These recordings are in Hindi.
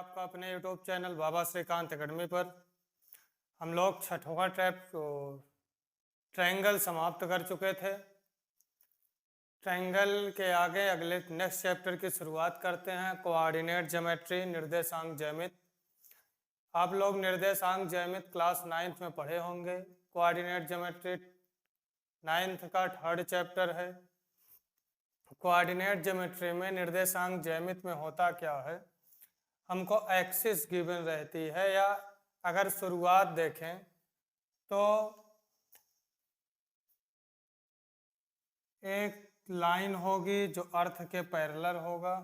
आपका अपने YouTube चैनल बाबा श्रीकांत अकेडमी पर। हम लोग छठवां ट्रायंगल समाप्त कर चुके थे। ट्रायंगल के आगे अगले नेक्स्ट चैप्टर की शुरुआत करते हैं, कोऑर्डिनेट ज्योमेट्री, निर्देशांक ज्यामिति। आप लोग निर्देशांक ज्यामिति क्लास 9th में पढ़े होंगे। कोऑर्डिनेट ज्योमेट्री 9th का 3rd चैप्टर है। कोऑर्डिनेट ज्योमेट्री में निर्देशांक ज्यामिति में होता क्या है, हमको एक्सिस गिवन रहती है, या अगर शुरुआत देखें तो एक लाइन होगी जो अर्थ के पैरेलल होगा,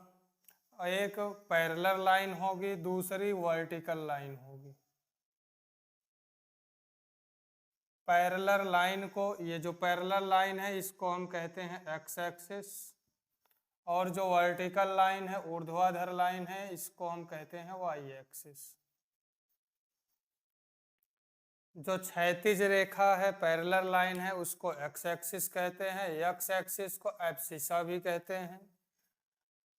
एक पैरेलल लाइन होगी, दूसरी वर्टिकल लाइन होगी। पैरेलल लाइन को, ये जो पैरेलल लाइन है इसको हम कहते हैं एक्स एक्सिस, और जो वर्टिकल लाइन है, ऊर्ध्वाधर लाइन है, इसको हम कहते हैं वाई एक्सिस। जो क्षैतिज रेखा है, पैरेलल लाइन है, उसको एक्स एक्सिस कहते हैं। एक्स एक्सिस को एब्सिसा भी कहते हैं।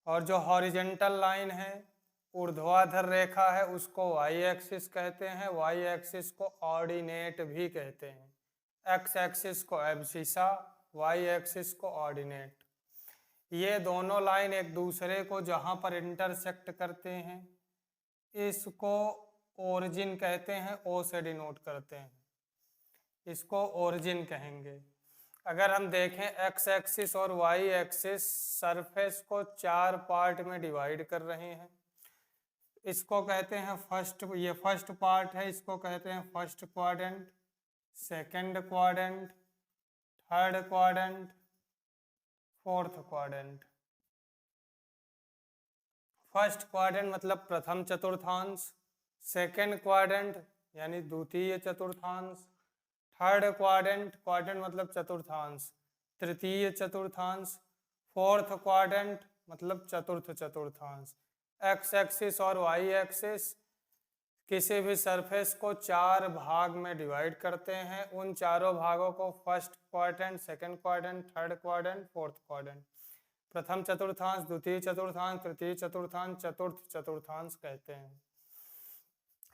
और जो हॉरिजेंटल लाइन है, ऊर्ध्वाधर रेखा है, उसको वाई एक्सिस कहते हैं। वाई एक्सिस को ऑर्डिनेट भी कहते हैं। एक्स एक्सिस को एब्सिसा, वाई एक्सिस को ऑर्डिनेट। ये दोनों लाइन एक दूसरे को जहाँ पर इंटरसेक्ट करते हैं, इसको ओरिजिन कहते हैं, ओ से डिनोट करते हैं, इसको ओरिजिन कहेंगे। अगर हम देखें एक्स एक्सिस और वाई एक्सिस सरफेस को 4 पार्ट में डिवाइड कर रहे हैं। इसको कहते हैं फर्स्ट, ये फर्स्ट पार्ट है, इसको कहते हैं first quadrant, second quadrant, third quadrant, fourth quadrant. First quadrant मतलब प्रथम चतुर्थांश, सेकंड क्वाड्रेंट यानी द्वितीय चतुर्थांश, थर्ड क्वाड्रेंट, क्वाड्रेंट मतलब चतुर्थांश, तृतीय चतुर्थांश, फोर्थ क्वाड्रेंट मतलब चतुर्थ चतुर्थांश। एक्स एक्सिस और वाई एक्सिस किसी भी सरफेस को 4 भाग में डिवाइड करते हैं। उन चारों भागों को first quadrant, second quadrant, third quadrant, fourth quadrant, प्रथम चतुर्थांश, द्वितीय चतुर्थांश, तृतीय चतुर्थांश, चतुर्थ चतुर्थांश कहते हैं।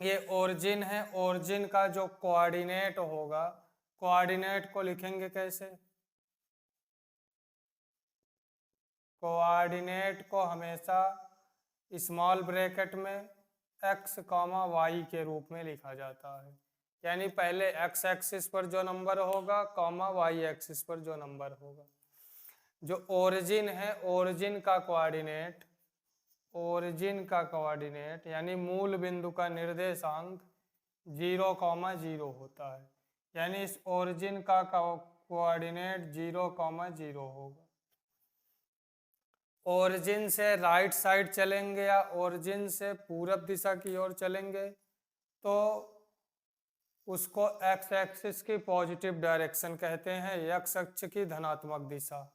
ये ओरिजिन है। ओरिजिन का जो कोऑर्डिनेट होगा, कोऑर्डिनेट को लिखेंगे कैसे? कोऑर्डिनेट को हमेशा स्मॉल ब्रैकेट में x, y के रूप में लिखा जाता है। यानी पहले x एक्सिस पर जो नंबर होगा, y एक्सिस पर जो नंबर होगा। जो ओरिजिन है, ओरिजिन का कोऑर्डिनेट यानी मूल बिंदु का निर्देशांक 0,0 होता है। यानी इस ओरिजिन का कोऑर्डिनेट 0,0 होगा। ओरिजिन से राइट साइड चलेंगे या ओरिजिन से पूरब दिशा की ओर चलेंगे तो उसको एक्स एक्सिस की पॉजिटिव डायरेक्शन कहते हैं, एक्स अक्ष की धनात्मक दिशा।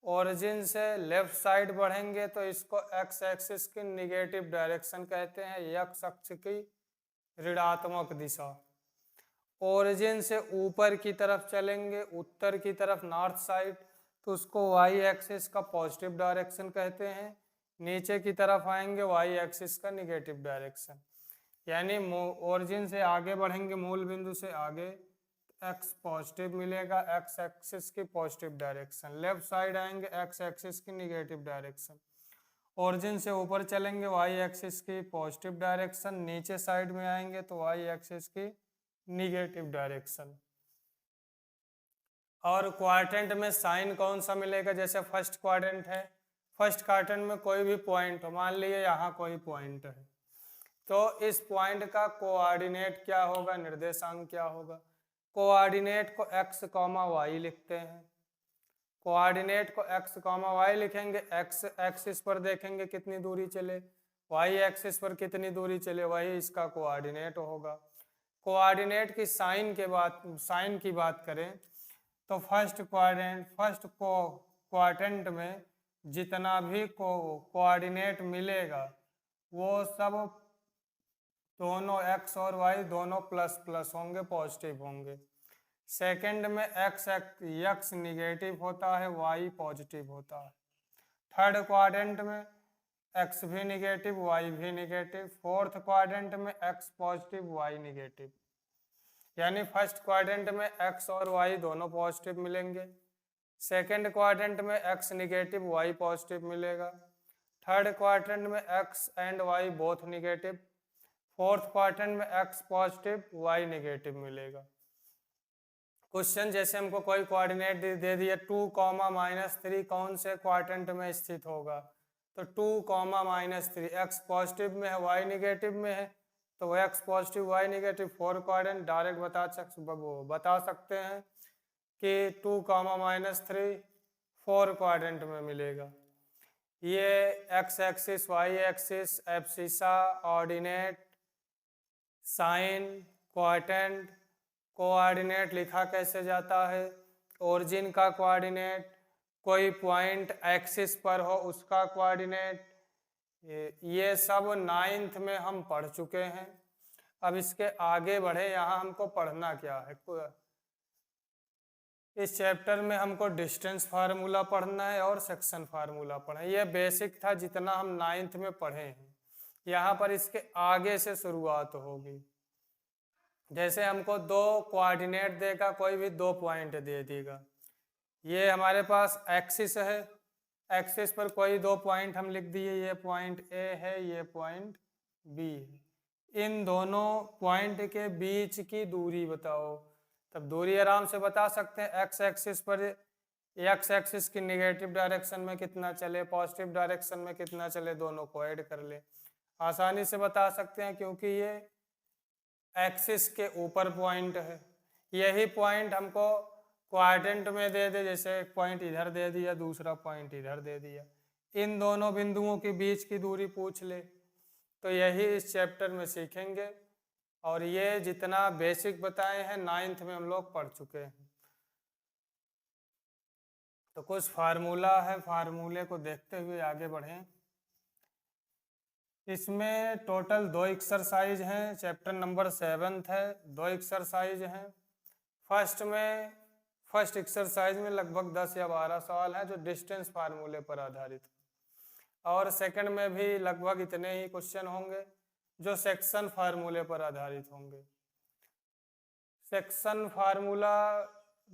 ओरिजिन से लेफ्ट साइड बढ़ेंगे तो इसको एक्स एक्सिस की निगेटिव डायरेक्शन कहते हैं, एक्स अक्ष की ऋणात्मक दिशा। ओरिजिन से ऊपर की तरफ चलेंगे, उत्तर की तरफ, नॉर्थ साइड, तो उसको वाई एक्सिस का पॉजिटिव डायरेक्शन कहते हैं। नीचे की तरफ आएंगे, वाई एक्सिस का निगेटिव डायरेक्शन। यानी ओरिजिन से आगे बढ़ेंगे, मूल बिंदु से आगे, एक्स पॉजिटिव मिलेगा, एक्स एक्सिस की पॉजिटिव डायरेक्शन। लेफ्ट साइड आएंगे, एक्स एक्सिस की निगेटिव डायरेक्शन। ओरिजिन से ऊपर चलेंगे, वाई एक्सिस की पॉजिटिव डायरेक्शन। नीचे साइड में आएंगे तो वाई एक्सिस की निगेटिव डायरेक्शन। और क्वाड्रेंट में साइन कौन सा मिलेगा? जैसे फर्स्ट क्वाड्रेंट है, फर्स्ट क्वाड्रेंट में कोई भी पॉइंट हो, मान लीजिए यहाँ कोई पॉइंट है, तो इस पॉइंट का कोऑर्डिनेट क्या होगा, निर्देशांक क्या होगा? कोऑर्डिनेट को x, y लिखते हैं। कोऑर्डिनेट को x, y लिखेंगे। x एक्सिस पर देखेंगे कितनी दूरी चले, y एक्सिस पर कितनी दूरी चले, वही इसका कोऑर्डिनेट होगा। कोऑर्डिनेट की साइन की बात करें तो फर्स्ट क्वाड्रेंट में जितना भी कोऑर्डिनेट मिलेगा वो सब दोनों x और y दोनों प्लस प्लस होंगे, पॉजिटिव होंगे। सेकंड में x निगेटिव होता है, y पॉजिटिव होता है। थर्ड क्वाड्रेंट में एक्स भी निगेटिव वाई भी निगेटिव, फोर्थ क्वाड्रेंट में एक्स पॉजिटिव वाई निगेटिव, यानी फर्स्ट क्वाड्रेंट में एक्स और वाई दोनों पॉजिटिव मिलेंगे, सेकंड क्वाड्रेंट में एक्स निगेटिव वाई पॉजिटिव मिलेगा, थर्ड क्वाड्रेंट में x and y both negative, fourth quadrant में एक्स पॉजिटिव वाई निगेटिव मिलेगा। क्वेश्चन जैसे हमको कोई कोऑर्डिनेट दे दिया 2, -3 कौन से क्वाड्रेंट में स्थित होगा, तो 2, -3 एक्स पॉजिटिव में है वाई निगेटिव में है, तो वो x positive y negative 4 quadrant direct बता सकते हैं कि 2, -3 4 क्वाड्रेंट में मिलेगा। ये x axis y axis abscissa ordinate sign quadrant coordinate लिखा कैसे जाता है, ओरिजिन का कोऑर्डिनेट, कोई पॉइंट एक्सिस पर हो उसका कोऑर्डिनेट, ये सब 9th में हम पढ़ चुके हैं। अब इसके आगे बढ़े, यहाँ हमको पढ़ना क्या है। इस चैप्टर में हमको डिस्टेंस फार्मूला पढ़ना है और सेक्शन फार्मूला पढ़ना है। ये बेसिक था जितना हम 9th में पढ़े हैं। यहाँ पर इसके आगे से शुरुआत होगी। जैसे हमको 2 कोऑर्डिनेट देगा, कोई भी 2 पॉइंट दे देगा। ये हमारे पास एक्सिस है, एक्सिस पर कोई 2 पॉइंट हम लिख दिए, ये पॉइंट ए है, ये पॉइंट बी है। इन दोनों पॉइंट के बीच की दूरी बताओ, तब दूरी आराम से बता सकते हैं। एक्स एक्सिस पर एक्स एक्सिस की निगेटिव डायरेक्शन में कितना चले, पॉजिटिव डायरेक्शन में कितना चले, दोनों को ऐड कर ले, आसानी से बता सकते हैं क्योंकि ये एक्सिस के ऊपर पॉइंट है। यही पॉइंट हमको क्वाड्रेंट में दे दे, जैसे एक पॉइंट इधर दे दिया, दूसरा पॉइंट इधर दे दिया, इन दोनों बिंदुओं के बीच की दूरी पूछ ले, तो यही इस चैप्टर में सीखेंगे। और ये जितना बेसिक बताए हैं 9th में हम लोग पढ़ चुके हैं। तो कुछ फार्मूला है, फार्मूले को देखते हुए आगे बढ़ें। इसमें टोटल 2 एक्सरसाइज हैं, चैप्टर नंबर 7 है, 2 एक्सरसाइज हैं। फर्स्ट एक्सरसाइज में लगभग 10 या 12 सवाल हैं जो डिस्टेंस फार्मूले पर आधारित है, और सेकंड में भी लगभग इतने ही क्वेश्चन होंगे जो सेक्शन फार्मूले पर आधारित होंगे। सेक्शन फार्मूला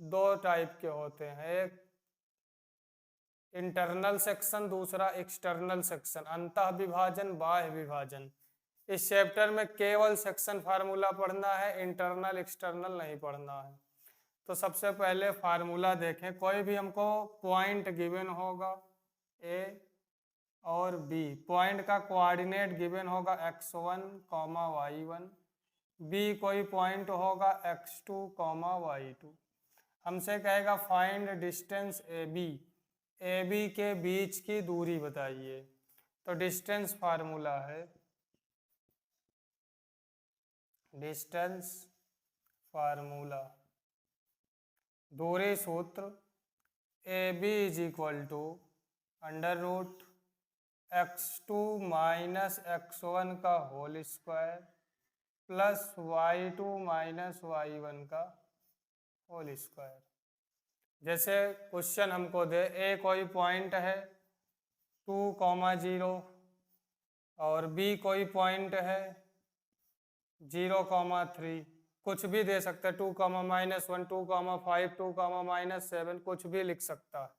2 टाइप के होते हैं, एक इंटरनल सेक्शन, दूसरा एक्सटर्नल सेक्शन, अंतः विभाजन बाह्य विभाजन। इस चैप्टर में केवल सेक्शन फार्मूला पढ़ना है, इंटरनल एक्सटर्नल नहीं पढ़ना है। तो सबसे पहले फार्मूला देखें। कोई भी हमको पॉइंट गिवन होगा ए और बी, पॉइंट का कोऑर्डिनेट गिवन होगा x1, y1, बी कोई पॉइंट होगा x2, y2। हमसे कहेगा फाइंड डिस्टेंस ए बी के बीच की दूरी बताइए। तो डिस्टेंस फार्मूला है, डिस्टेंस फार्मूला, दूरी सूत्र A B is equal to √x2 minus x1 का whole square plus y2 minus y1 का होल स्क्वायर। जैसे क्वेश्चन हमको दे, ए कोई पॉइंट है 2, 0 और बी कोई पॉइंट है 0, 3, कुछ भी दे सकता है, 2, -1, 2, 5, 2, -7, कुछ भी लिख सकता है।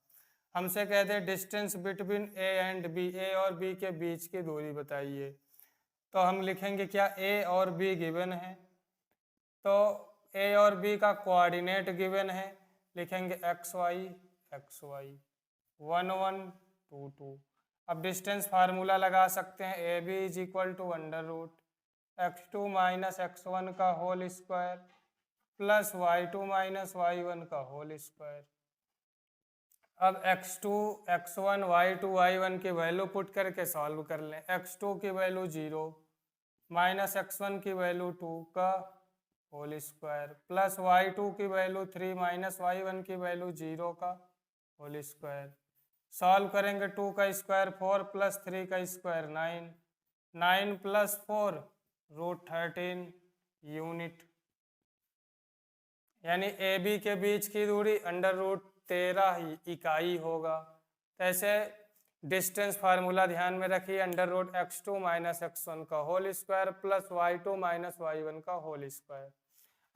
हमसे कहते हैं distance between A and B, A और बी के बीच की दूरी बताइए। तो हम लिखेंगे क्या, ए और बी गिवन है, तो ए और बी का कोऑर्डिनेट गिवन है, लिखेंगे xy 1, 1, 2, 2। अब डिस्टेंस फार्मूला लगा सकते हैं, A B is equal to √x2 minus x1 का whole square plus y2 minus y1 का होल स्क्वायर। अब x2, x1, y2, y1 की वैल्यू पुट करके सॉल्व कर लें। x2 की वैल्यू 0 माइनस x1 की वैल्यू 2 का होल स्क्वायर प्लस y2 की वैल्यू 3 माइनस y1 की वैल्यू 0 का होल स्क्वायर। सॉल्व करेंगे, 2 का स्क्वायर 4 प्लस 3 का स्क्वायर 9, 9 प्लस 4 √13 यूनिट, यानी ए बी के बीच की दूरी √13 इकाई होगा। ऐसे डिस्टेंस फार्मूला ध्यान में रखिए, under root x2 minus x1 का whole square plus y2 minus y1 का होल स्क्वायर।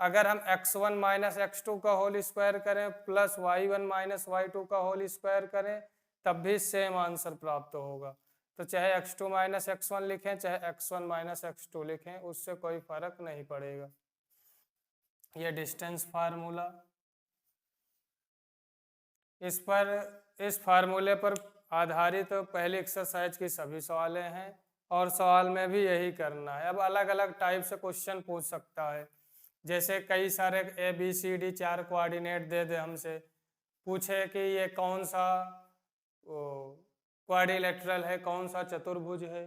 अगर हम x1 माइनस x2 का होल स्क्वायर करें प्लस y1 माइनस y2 का होल स्क्वायर करें तब भी सेम आंसर प्राप्त होगा। तो चाहे x2 माइनस x1 लिखें चाहे x1 माइनस x2 लिखें, उससे कोई फर्क नहीं पड़ेगा। ये डिस्टेंस फार्मूला, इस फार्मूले पर आधारित तो पहले एक्सरसाइज की सभी सवालें हैं और सवाल में भी यही करना है। अब अलग अलग टाइप से क्वेश्चन पूछ सकता है, जैसे कई सारे ABCD 4 कोऑर्डिनेट दे दे हमसे, पूछे कि ये कौन सा क्वाड्रिलेटरल है, कौन सा चतुर्भुज है।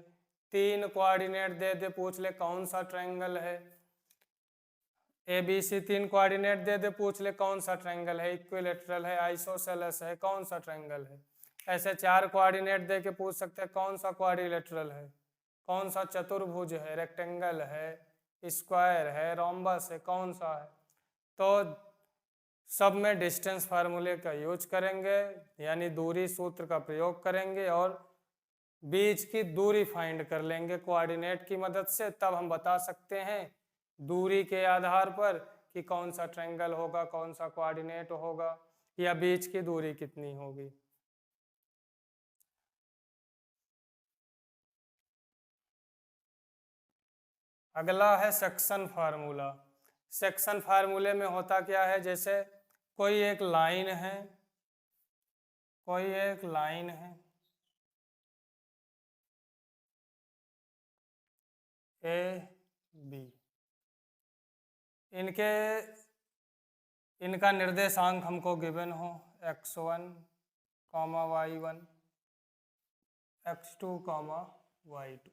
3 कोऑर्डिनेट दे दे, पूछ ले कौन सा ट्रायंगल है। ABC 3 कोऑर्डिनेट दे दे, पूछ ले कौन सा ट्रायंगल है, इक्विलेटरल है, आइसोसेलेस है, कौन सा ट्रायंगल है। ऐसे 4 कोऑर्डिनेट दे के पूछ सकते हैं कौन सा क्वाड्रिलेटरल है, कौन सा चतुर्भुज है, रेक्टेंगल है, स्क्वायर है, रोम्बस है, कौन सा है। तो सब में डिस्टेंस फार्मूले का यूज करेंगे, यानी दूरी सूत्र का प्रयोग करेंगे और बीच की दूरी फाइंड कर लेंगे कोऑर्डिनेट की मदद से। तब हम बता सकते हैं दूरी के आधार पर कि कौन सा ट्रायंगल होगा, कौन सा कोऑर्डिनेट होगा, या बीच की दूरी कितनी होगी। अगला है सेक्शन फार्मूला। सेक्शन फार्मूले में होता क्या है, जैसे कोई एक लाइन है, कोई एक लाइन है AB, इनका निर्देशांक हमको गिवन हो x1, y1, x2, y2,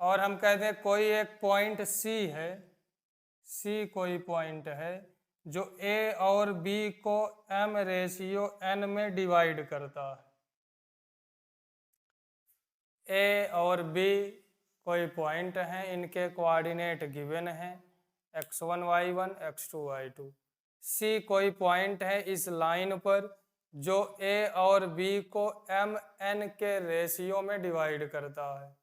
और हम कहते हैं कोई एक पॉइंट C है, C कोई पॉइंट है जो A और B को m/n में डिवाइड करता है। A और B कोई पॉइंट हैं, इनके कोऑर्डिनेट गिवन हैं x1 y1 x2 y2। C कोई पॉइंट है इस लाइन पर जो A और B को mn के रेशियो में डिवाइड करता है।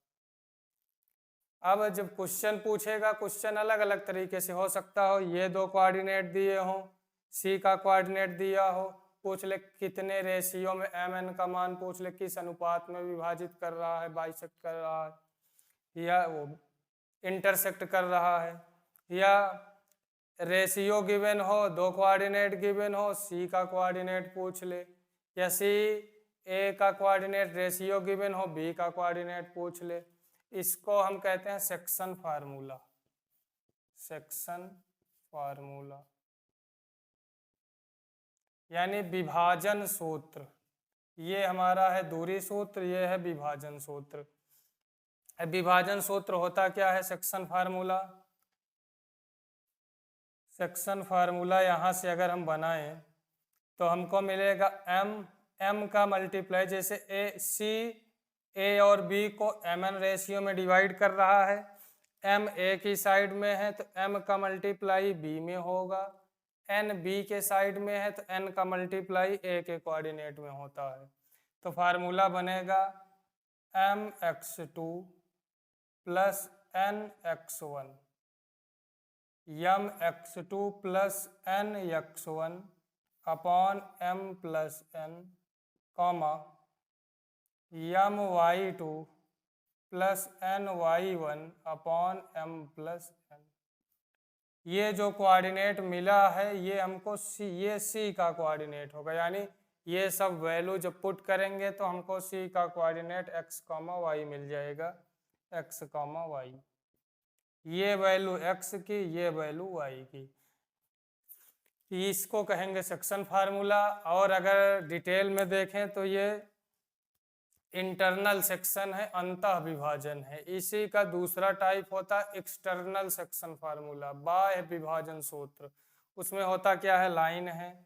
अब जब क्वेश्चन पूछेगा, क्वेश्चन अलग अलग तरीके से हो सकता हो, ये 2 कोऑर्डिनेट दिए हों, C का कोऑर्डिनेट दिया हो, पूछ ले कितने रेशियो में mn का मान, पूछ ले किस अनुपात में विभाजित कर रहा है, बाइसेक्ट कर रहा है, या वो इंटरसेक्ट कर रहा है, या रेशियो गिवन हो, 2 कोऑर्डिनेट गिवन हो, C का कोऑर्डिनेट पूछ ले, या C A का कोऑर्डिनेट रेशियो गिवन हो, B का कोऑर्डिनेट पूछ ले। इसको हम कहते हैं सेक्शन फार्मूला। सेक्शन फार्मूला यानी विभाजन सूत्र। ये हमारा है दूरी सूत्र, ये है विभाजन सूत्र। विभाजन सूत्र होता क्या है सेक्शन फार्मूला? सेक्शन फार्मूला यहाँ से अगर हम बनाएं तो हमको मिलेगा m का मल्टीप्लाई, जैसे A और B को mn रेशियो में डिवाइड कर रहा है, m A की साइड में है तो m का मल्टीप्लाई B में होगा, n B के साइड में है तो n का मल्टीप्लाई A के कोऑर्डिनेट में होता है। तो फार्मूला बनेगा mx2 plus nx1 mx2 plus nx1 upon m plus n, comma my2 plus ny1 upon m plus n। ये जो कोऑर्डिनेट मिला है ये हमको ये C का कोऑर्डिनेट होगा, यानी ये सब वैल्यू जब पुट करेंगे तो हमको C का कोऑर्डिनेट x, y मिल जाएगा, x, y। ये वैल्यू x की, ये वैल्यू y की। इसको कहेंगे सेक्शन फार्मूला। और अगर डिटेल में देखें तो ये इंटरनल सेक्शन है, अंतः विभाजन है। इसी का दूसरा टाइप होता है एक्सटर्नल सेक्शन फार्मूला, बाह्य विभाजन सूत्र। उसमें होता क्या है, लाइन है,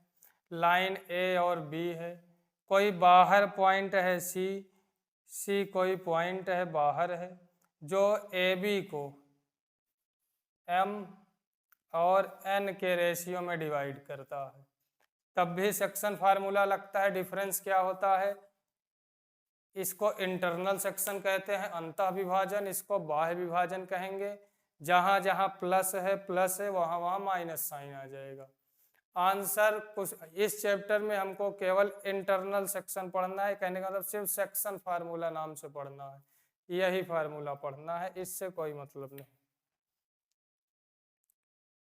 लाइन A और B है, कोई बाहर पॉइंट है C कोई पॉइंट है बाहर है जो AB को m और n के रेशियो में डिवाइड करता है, तब भी सेक्शन फार्मूला लगता है। डिफरेंस क्या होता है, इसको इंटरनल सेक्शन कहते हैं, अंतः विभाजन, इसको बाह्य विभाजन कहेंगे। जहाँ जहाँ प्लस है वहाँ वहाँ माइनस साइन आ जाएगा। आंसर कुछ इस चैप्टर में हमको केवल इंटरनल सेक्शन पढ़ना है, कहने का मतलब सिर्फ सेक्शन फार्मूला नाम से पढ़ना है, यही फार्मूला पढ़ना है, इससे कोई मतलब नहीं।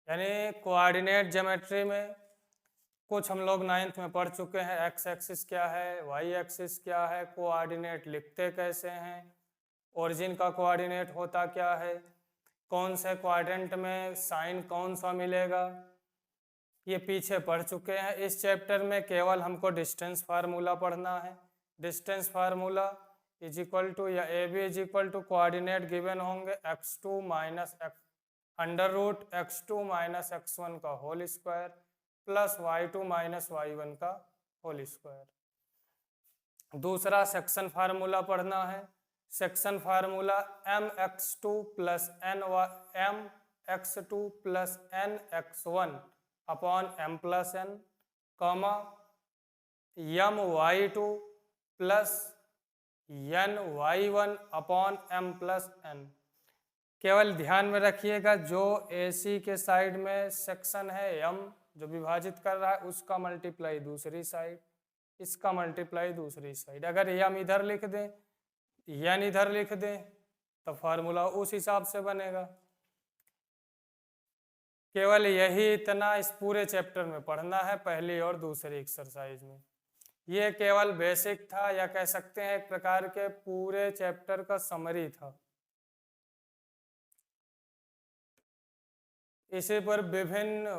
यानी कोऑर्डिनेट ज्योमेट्री में कुछ हम लोग 9th में पढ़ चुके हैं, एक्स एक्सिस क्या है, वाई एक्सिस क्या है, कोऑर्डिनेट लिखते कैसे हैं, ओरिजिन का कोऑर्डिनेट होता क्या है, कौन से क्वाड्रेंट में साइन कौन सा मिलेगा, ये पीछे पढ़ चुके हैं। इस चैप्टर में केवल हमको डिस्टेंस फार्मूला पढ़ना है। Distance formula is equal to या A B is equal to coordinate given होंगे x2 minus under root x2 minus x1 का whole square plus y2 minus y1 का होल स्क्वायर। दूसरा सेक्शन फार्मूला पढ़ना है। Section formula mx2 plus mx2 plus nx1 upon m plus n, comma my2 plus ny1 upon m plus n। केवल ध्यान में रखिएगा जो AC के साइड में सेक्शन है m जो विभाजित कर रहा है उसका मल्टीप्लाई दूसरी साइड, इसका मल्टीप्लाई दूसरी साइड। अगर m इधर लिख दें n इधर लिख दें तो फार्मूला उस हिसाब से बनेगा। केवल यही इतना इस पूरे चैप्टर में पढ़ना है, पहली और दूसरी एक्सरसाइज में। ये केवल बेसिक था या कह सकते हैं एक प्रकार के पूरे चैप्टर का समरी था। इसी पर विभिन्न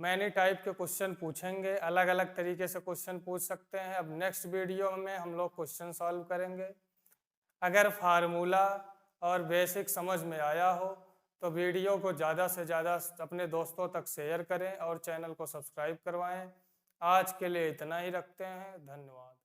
मैनी टाइप के क्वेश्चन पूछेंगे, अलग अलग तरीके से क्वेश्चन पूछ सकते हैं। अब नेक्स्ट वीडियो में हम लोग क्वेश्चन सॉल्व करेंगे। अगर फार्मूला और बेसिक समझ में आया हो तो वीडियो को ज़्यादा से ज़्यादा अपने दोस्तों तक शेयर करें और चैनल को सब्सक्राइब करवाएं। आज के लिए इतना ही रखते हैं, धन्यवाद।